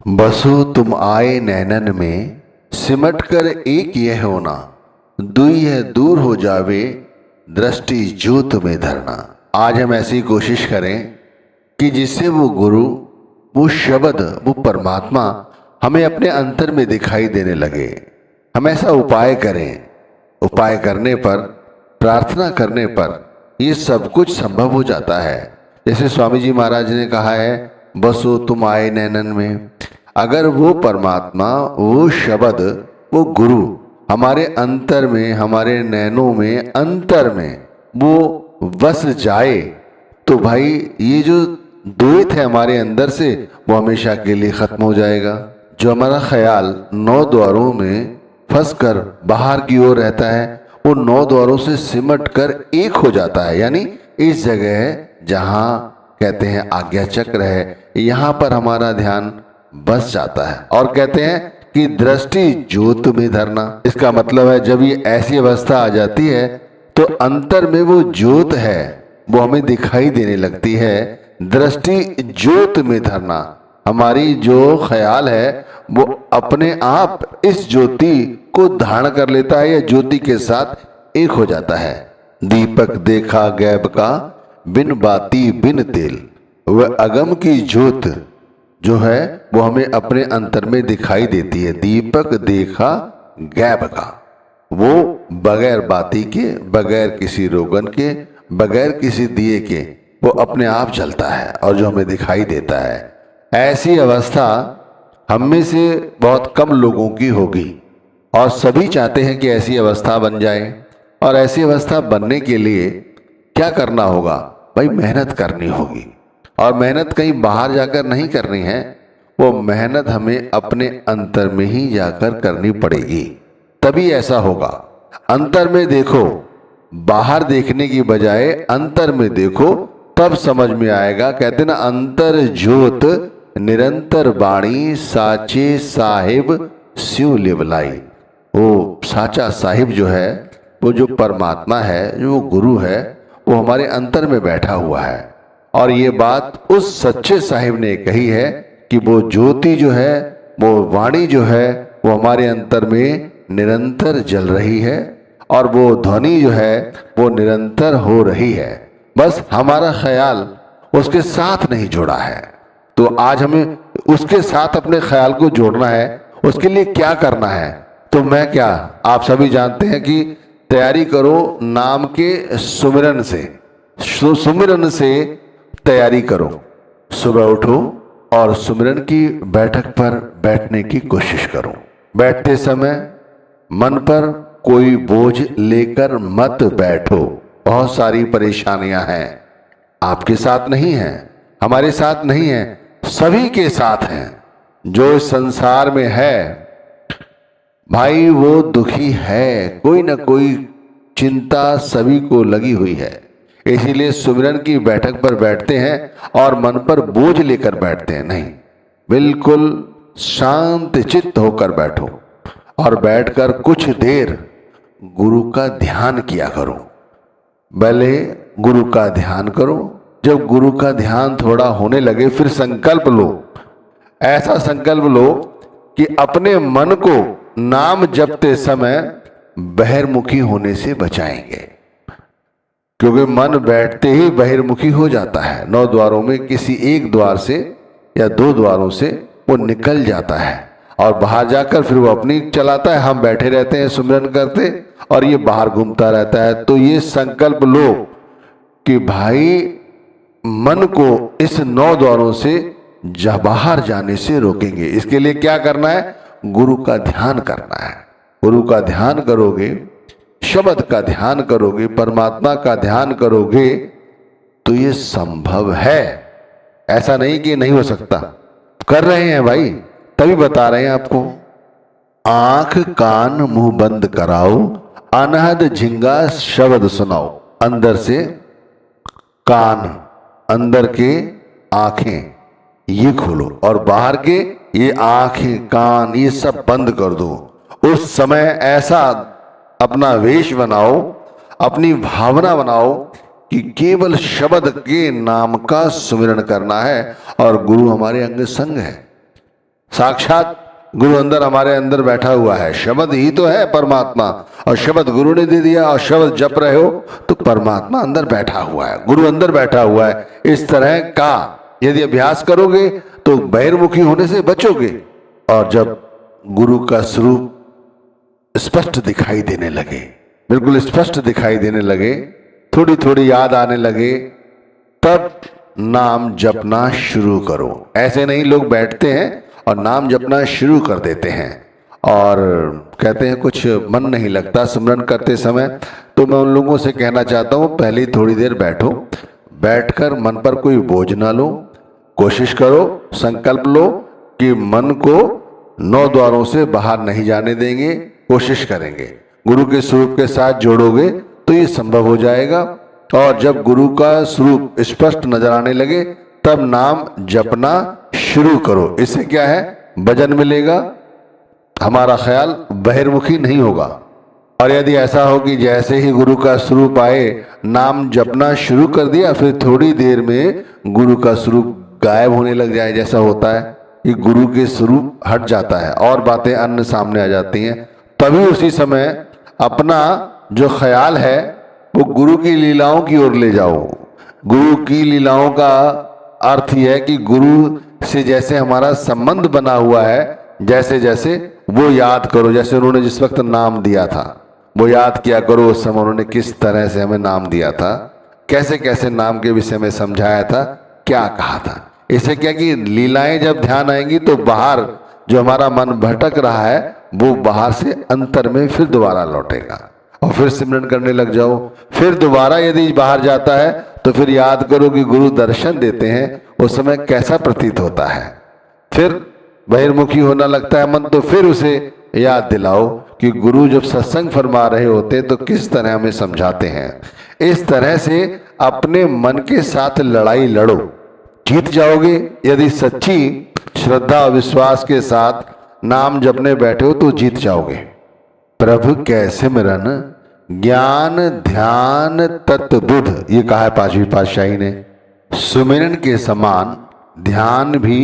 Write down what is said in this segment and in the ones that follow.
बसो तुम आए नैनन में, सिमट कर एक यह होना, दुई है दूर हो जावे, दृष्टि जो तुम्हें धरना। आज हम ऐसी कोशिश करें कि जिससे वो गुरु, वो शब्द, वो परमात्मा हमें अपने अंतर में दिखाई देने लगे। हम ऐसा उपाय करें। उपाय करने पर, प्रार्थना करने पर ये सब कुछ संभव हो जाता है। जैसे स्वामी जी महाराज ने कहा है, बसो तुम आए नैनन में। अगर वो परमात्मा, वो शब्द, वो गुरु हमारे अंतर में, हमारे नैनों में, अंतर में वो बस जाए तो भाई ये जो द्वैत है हमारे अंदर से, वो हमेशा के लिए खत्म हो जाएगा। जो हमारा ख्याल 9 द्वारों में फंस कर बाहर की ओर रहता है, वो 9 द्वारों से सिमट कर एक हो जाता है। यानी इस जगह जहां कहते हैं आज्ञा चक्र है, यहां पर हमारा ध्यान बस जाता है। और कहते हैं कि दृष्टि ज्योत में धरना। इसका मतलब है जब ये ऐसी अवस्था आ जाती है तो अंतर में वो ज्योत है, वो हमें दिखाई देने लगती है। दृष्टि ज्योत में धरना, हमारी जो ख्याल है वो अपने आप इस ज्योति को धारण कर लेता है या ज्योति के साथ एक हो जाता है। दीपक देखा गैब का, बिन बाती बिन तेल। वह अगम की ज्योत जो है वो हमें अपने अंतर में दिखाई देती है। दीपक देखा गैब का, वो बगैर बाती के, बगैर किसी रोगन के, बगैर किसी दिए के वो अपने आप चलता है और जो हमें दिखाई देता है। ऐसी अवस्था हम में से बहुत कम लोगों की होगी और सभी चाहते हैं कि ऐसी अवस्था बन जाए। और ऐसी अवस्था बनने के लिए क्या करना होगा भाई? मेहनत करनी होगी। और मेहनत कहीं बाहर जाकर नहीं करनी है, वो मेहनत हमें अपने अंतर में ही जाकर करनी पड़ेगी, तभी ऐसा होगा। अंतर में देखो, बाहर देखने की बजाय अंतर में देखो, तब समझ में आएगा। कहते ना, अंतर ज्योत निरंतर बाणी, साचे साहिब स्यू लिवलाई। वो साचा साहिब जो है, वो जो परमात्मा है, जो गुरु है, वो हमारे अंतर में बैठा हुआ है। और ये बात उस सच्चे साहिब ने कही है कि वो ज्योति जो है, वो वाणी जो है, वो हमारे अंतर में निरंतर जल रही है और वो ध्वनि जो है वो निरंतर हो रही है। बस हमारा ख्याल उसके साथ नहीं जुड़ा है। तो आज हमें उसके साथ अपने ख्याल को जोड़ना है। उसके लिए क्या करना है? तो मैं क्या, आप सभी जानते हैं कि तैयारी करो नाम के सुमिरन से। सुमिरन से तैयारी करो। सुबह उठो और सुमिरन की बैठक पर बैठने की कोशिश करो। बैठते समय मन पर कोई बोझ लेकर मत बैठो। बहुत सारी परेशानियां हैं, आपके साथ नहीं हैं, हमारे साथ नहीं हैं, सभी के साथ हैं। जो इस संसार में है भाई, वो दुखी है। कोई ना कोई चिंता सभी को लगी हुई है। इसीलिए सुमिरन की बैठक पर बैठते हैं और मन पर बोझ लेकर बैठते हैं नहीं, बिल्कुल शांत चित्त होकर बैठो और बैठकर कुछ देर गुरु का ध्यान किया करो। पहले गुरु का ध्यान करो। जब गुरु का ध्यान थोड़ा होने लगे, फिर संकल्प लो। ऐसा संकल्प लो कि अपने मन को नाम जपते समय बहिर्मुखी होने से बचाएंगे। क्योंकि मन बैठते ही बहिर्मुखी हो जाता है। 9 द्वारों में किसी एक द्वार से या 2 द्वारों से वो निकल जाता है और बाहर जाकर फिर वो अपनी चलाता है। हम बैठे रहते हैं सुमिरन करते और ये बाहर घूमता रहता है। तो ये संकल्प लो कि भाई मन को इस 9 द्वारों से बाहर जाने से रोकेंगे। इसके लिए क्या करना है? गुरु का ध्यान करना है। गुरु का ध्यान करोगे, शब्द का ध्यान करोगे, परमात्मा का ध्यान करोगे तो ये संभव है। ऐसा नहीं कि नहीं हो सकता, कर रहे हैं भाई, तभी बता रहे हैं आपको। आंख कान मुंह बंद कराओ, अनहद झिंगा शब्द सुनाओ। अंदर से कान, अंदर के आंखें ये खोलो और बाहर के ये आंखें कान ये सब बंद कर दो। उस समय ऐसा अपना वेश बनाओ, अपनी भावना बनाओ कि केवल शब्द के नाम का सुमिरन करना है और गुरु हमारे अंग संग है। साक्षात गुरु अंदर हमारे अंदर बैठा हुआ है। शब्द ही तो है परमात्मा, और शब्द गुरु ने दे दिया, और शब्द जप रहे हो तो परमात्मा अंदर बैठा हुआ है, गुरु अंदर बैठा हुआ है। इस तरह का यदि अभ्यास करोगे तो बहिर्मुखी होने से बचोगे। और जब गुरु का स्वरूप स्पष्ट दिखाई देने लगे, बिल्कुल स्पष्ट दिखाई देने लगे, थोड़ी थोड़ी याद आने लगे, तब नाम जपना शुरू करो। ऐसे नहीं लोग बैठते हैं और नाम जपना शुरू कर देते हैं और कहते हैं कुछ मन नहीं लगता सिमरन करते समय। तो मैं उन लोगों से कहना चाहता हूँ, पहले थोड़ी देर बैठो, बैठकर मन पर कोई बोझ ना लो, कोशिश करो, संकल्प लो कि मन को 9 द्वारों से बाहर नहीं जाने देंगे, कोशिश करेंगे। गुरु के स्वरूप के साथ जोड़ोगे तो ये संभव हो जाएगा। और जब गुरु का स्वरूप स्पष्ट नजर आने लगे तब नाम जपना शुरू करो। इससे क्या है, भजन मिलेगा, हमारा ख्याल बहिर्मुखी नहीं होगा। और यदि ऐसा हो कि जैसे ही गुरु का स्वरूप आए नाम जपना शुरू कर दिया, फिर थोड़ी देर में गुरु का स्वरूप गायब होने लग जाए, जैसा होता है कि गुरु के स्वरूप हट जाता है और बातें अन्य सामने आ जाती हैं, तभी उसी समय अपना जो ख्याल है वो गुरु की लीलाओं की ओर ले जाओ। गुरु की लीलाओं का अर्थ यह है कि गुरु से जैसे हमारा संबंध बना हुआ है, जैसे जैसे वो याद करो। जैसे उन्होंने जिस वक्त नाम दिया था वो याद किया करो, उस समय उन्होंने किस तरह से हमें नाम दिया था, कैसे कैसे नाम के विषय में समझाया था, क्या कहा था। इससे क्या कि लीलाएं जब ध्यान आएंगी तो बाहर जो हमारा मन भटक रहा है वो बाहर से अंतर में फिर दोबारा लौटेगा और फिर सिमरन करने लग जाओ। फिर दोबारा यदि बाहर जाता है तो फिर याद करो कि गुरु दर्शन देते हैं, उस समय कैसा प्रतीत होता है। फिर बहिर्मुखी होना लगता है मन, तो फिर उसे याद दिलाओ कि गुरु जब सत्संग फरमा रहे होते तो किस तरह हमें समझाते हैं। इस तरह से अपने मन के साथ लड़ाई लड़ो, जीत जाओगे। यदि सच्ची श्रद्धा और विश्वास के साथ नाम जपने बैठे हो तो जीत जाओगे। प्रभु कै सिमरन ज्ञान ध्यान तत्बुध, ये कहा है 5वीं पातशाही ने। सुमिरन के समान ध्यान भी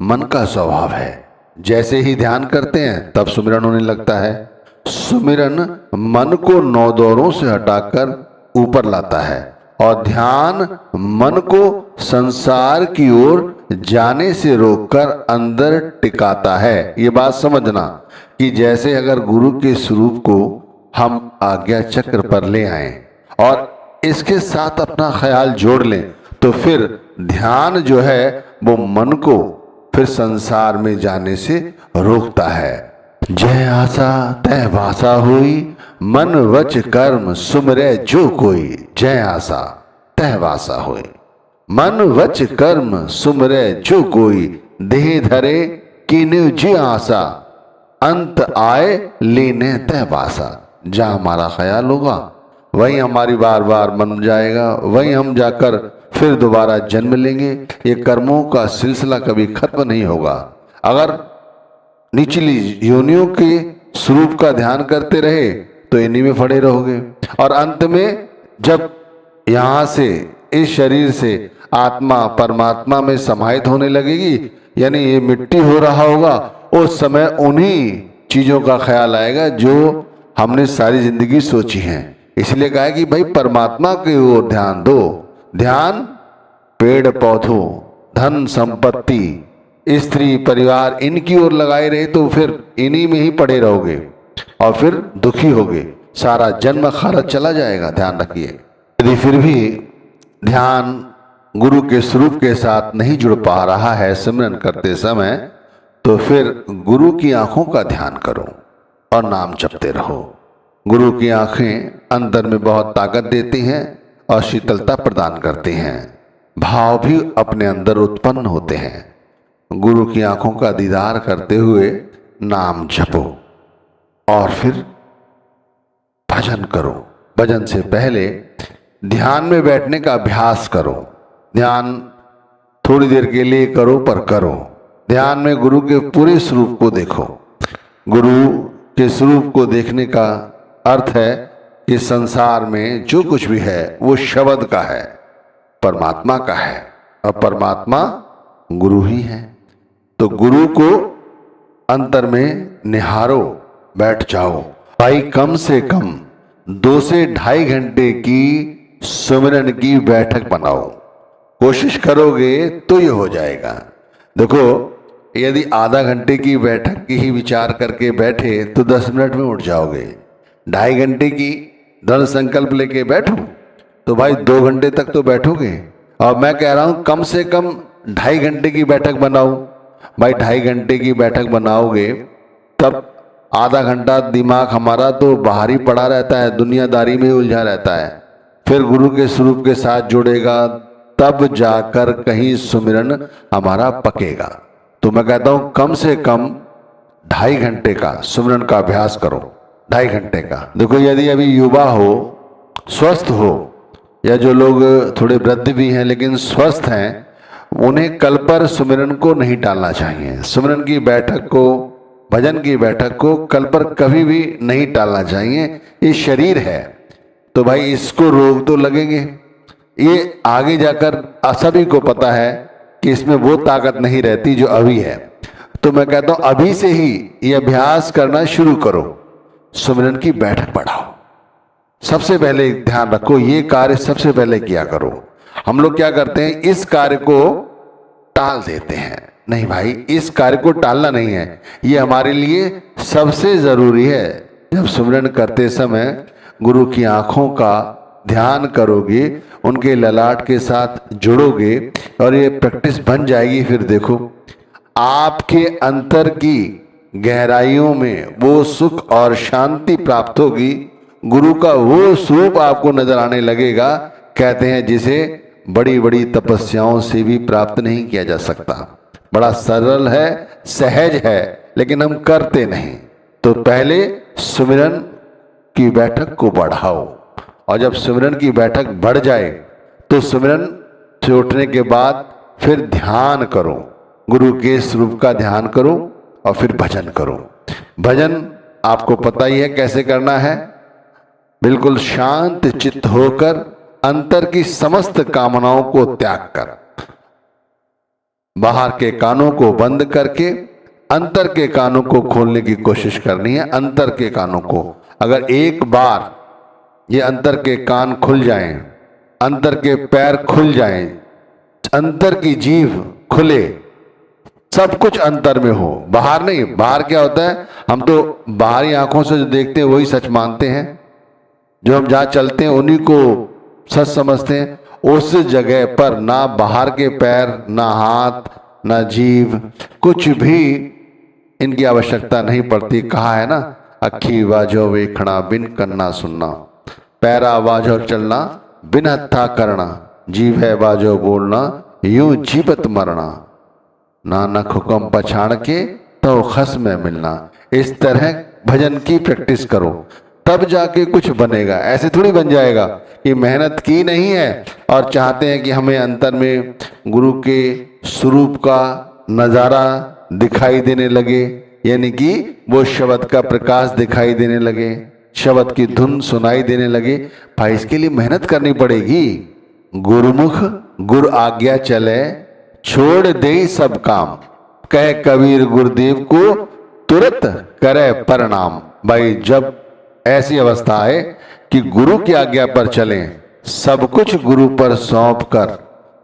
मन का स्वभाव है। जैसे ही ध्यान करते हैं तब सुमिरन होने लगता है। सुमिरन मन को 9 दौरों से हटाकर ऊपर लाता है और ध्यान मन को संसार की ओर जाने से रोककर अंदर टिकाता है। ये बात समझना कि जैसे अगर गुरु के स्वरूप को हम आज्ञा चक्र पर ले आए और इसके साथ अपना ख्याल जोड़ लें तो फिर ध्यान जो है वो मन को फिर संसार में जाने से रोकता है। जय आशा तय भाषा हुई, मन वच कर्म सुमरे जो कोई। जय आशा तय भाषा हुई, मन वच कर्म सुमरे जो कोई। देह धरे कीन्यु जी आशा, अंत आए लेने तय भाषा। जहाँ हमारा ख्याल होगा वहीं हमारी बार बार मन जाएगा, वहीं हम जाकर फिर दोबारा जन्म लेंगे। ये कर्मों का सिलसिला कभी खत्म नहीं होगा। अगर निचली योनियों के स्वरूप का ध्यान करते रहे तो इन्हीं में पड़े रहोगे और अंत में जब यहाँ से इस शरीर से आत्मा परमात्मा में समाहित होने लगेगी, यानी ये मिट्टी हो रहा होगा, उस समय उन्हीं चीजों का ख्याल आएगा जो हमने सारी जिंदगी सोची है। इसलिए कहा है कि भाई परमात्मा की ओर ध्यान दो। ध्यान पेड़ पौधों, धन संपत्ति, स्त्री परिवार, इनकी ओर लगाए रहे तो फिर इन्हीं में ही पड़े रहोगे और फिर दुखी होगे, सारा जन्म खर्च चला जाएगा। ध्यान रखिए। यदि फिर भी ध्यान गुरु के स्वरूप के साथ नहीं जुड़ पा रहा है सिमरन करते समय, तो फिर गुरु की आंखों का ध्यान करो और नाम जपते रहो। गुरु की आंखें अंदर में बहुत ताकत देती हैं और शीतलता प्रदान करती हैं। भाव भी अपने अंदर उत्पन्न होते हैं। गुरु की आंखों का दीदार करते हुए नाम जपो और फिर भजन करो। भजन से पहले ध्यान में बैठने का अभ्यास करो। ध्यान थोड़ी देर के लिए करो पर करो। ध्यान में गुरु के पूरे स्वरूप को देखो। गुरु के स्वरूप को देखने का अर्थ है कि संसार में जो कुछ भी है वो शब्द का है, परमात्मा का है और परमात्मा गुरु ही है। तो गुरु को अंतर में निहारो, बैठ जाओ। भाई कम से कम 2 से ढाई घंटे की सुमिरन की बैठक बनाओ। कोशिश करोगे तो ये हो जाएगा। देखो, यदि आधा घंटे की बैठक की ही विचार करके बैठे तो 10 मिनट में उठ जाओगे। 2.5 घंटे की दृढ़ संकल्प लेके बैठो तो भाई 2 घंटे तक तो बैठोगे। और मैं कह रहा हूं कम से कम 2.5 घंटे की बैठक बनाओ। भाई 2.5 घंटे की बैठक बनाओगे तब आधा घंटा दिमाग हमारा तो बाहर ही पड़ा रहता है, दुनियादारी में उलझा रहता है। फिर गुरु के स्वरूप के साथ जुड़ेगा, तब जाकर कहीं सुमिरन हमारा पकेगा। तो मैं कहता हूं कम से कम 2.5 घंटे का सुमिरन का अभ्यास करो। 2.5 घंटे का। देखो, यदि अभी युवा हो, स्वस्थ हो, या जो लोग थोड़े वृद्ध भी हैं लेकिन स्वस्थ हैं, उन्हें कल पर सुमिरन को नहीं टालना चाहिए। सुमिरन की बैठक को, भजन की बैठक को कल पर कभी भी नहीं टालना चाहिए। ये शरीर है तो भाई इसको रोग तो लगेंगे। ये आगे जाकर सभी को पता है कि इसमें वो ताकत नहीं रहती जो अभी है। तो मैं कहता हूं अभी से ही ये अभ्यास करना शुरू करो, सुमिरन की बैठक बढ़ाओ। सबसे पहले ध्यान रखो, ये कार्य सबसे पहले किया करो। हम लोग क्या करते हैं, इस कार्य को टाल देते हैं। नहीं भाई, इस कार्य को टालना नहीं है, ये हमारे लिए सबसे जरूरी है। जब सुमिरन करते समय गुरु की आंखों का ध्यान करोगे, उनके ललाट के साथ जुड़ोगे और ये प्रैक्टिस बन जाएगी, फिर देखो आपके अंतर की गहराइयों में वो सुख और शांति प्राप्त होगी। गुरु का वो स्वरूप आपको नजर आने लगेगा। कहते हैं जिसे बड़ी बड़ी तपस्याओं से भी प्राप्त नहीं किया जा सकता। बड़ा सरल है, सहज है, लेकिन हम करते नहीं। तो पहले सुमिरन की बैठक को बढ़ाओ, और जब सुमिरन की बैठक बढ़ जाए तो सुमिरन से उठने के बाद फिर ध्यान करो, गुरु के स्वरूप का ध्यान करो और फिर भजन करो। भजन आपको पता ही है कैसे करना है। बिल्कुल शांत चित्त होकर, अंतर की समस्त कामनाओं को त्याग कर, बाहर के कानों को बंद करके अंतर के कानों को खोलने की कोशिश करनी है। अंतर के कानों को, अगर एक बार ये अंतर के कान खुल जाएं, अंतर के पैर खुल जाएं, अंतर की जीभ खुले, सब कुछ अंतर में हो, बाहर नहीं। बाहर क्या होता है, हम तो बाहरी आंखों से जो देखते हैं वही सच मानते हैं, जो हम जहाँ चलते हैं उन्हीं को सच समझते हैं। उस जगह पर ना बाहर के पैर, ना हाथ, ना जीभ, कुछ भी इनकी आवश्यकता नहीं पड़ती। कहा है ना, अखी वाजो वेखना बिन कन्ना सुनना, पैरा वाजो चलना बिन हत्था करना, जीव है वाजो बोलना यूं जीवत मरना, नानक हुक्म पछाड़ के तो खस में मिलना। इस तरह भजन की प्रैक्टिस करो, तब जाके कुछ बनेगा। ऐसे थोड़ी बन जाएगा कि मेहनत की नहीं है और चाहते हैं कि हमें अंतर में गुरु के स्वरूप का नज़ारा दिखाई देने लगे, यानी कि वो शब्द का प्रकाश दिखाई देने लगे, शब्द की धुन सुनाई देने लगे। भाई इसके लिए मेहनत करनी पड़ेगी। गुरुमुख गुर आज्ञा चले, छोड़ दे सब काम, कह कबीर गुरुदेव को तुरंत करे प्रणाम। भाई जब ऐसी अवस्था है कि गुरु की आज्ञा पर चलें, सब कुछ गुरु पर सौंप कर,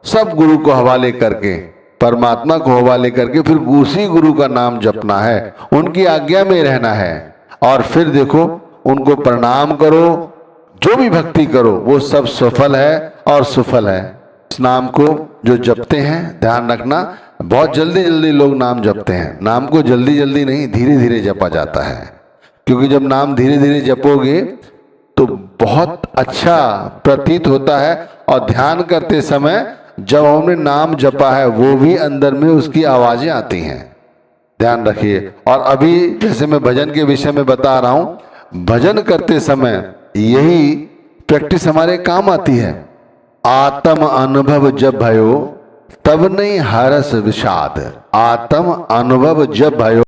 सब गुरु को हवाले करके, परमात्मा को हवाले करके फिर उसी गुरु का नाम जपना है, उनकी आज्ञा में रहना है। और फिर देखो, उनको प्रणाम करो, जो भी भक्ति करो वो सब सफल है और सुफल है। इस नाम को जो जपते हैं, ध्यान रखना, बहुत जल्दी जल्दी लोग नाम जपते हैं। नाम को जल्दी जल्दी नहीं, धीरे धीरे जपा जाता है, क्योंकि जब नाम धीरे धीरे जपोगे तो बहुत अच्छा प्रतीत होता है। और ध्यान करते समय जब हमने नाम जपा है वो भी अंदर में उसकी आवाजें आती हैं। ध्यान रखिए। और अभी जैसे मैं भजन के विषय में बता रहा हूं, भजन करते समय यही प्रैक्टिस हमारे काम आती है। आत्म अनुभव जब भयो तब नहीं हरस विषाद, आत्म अनुभव जब भयो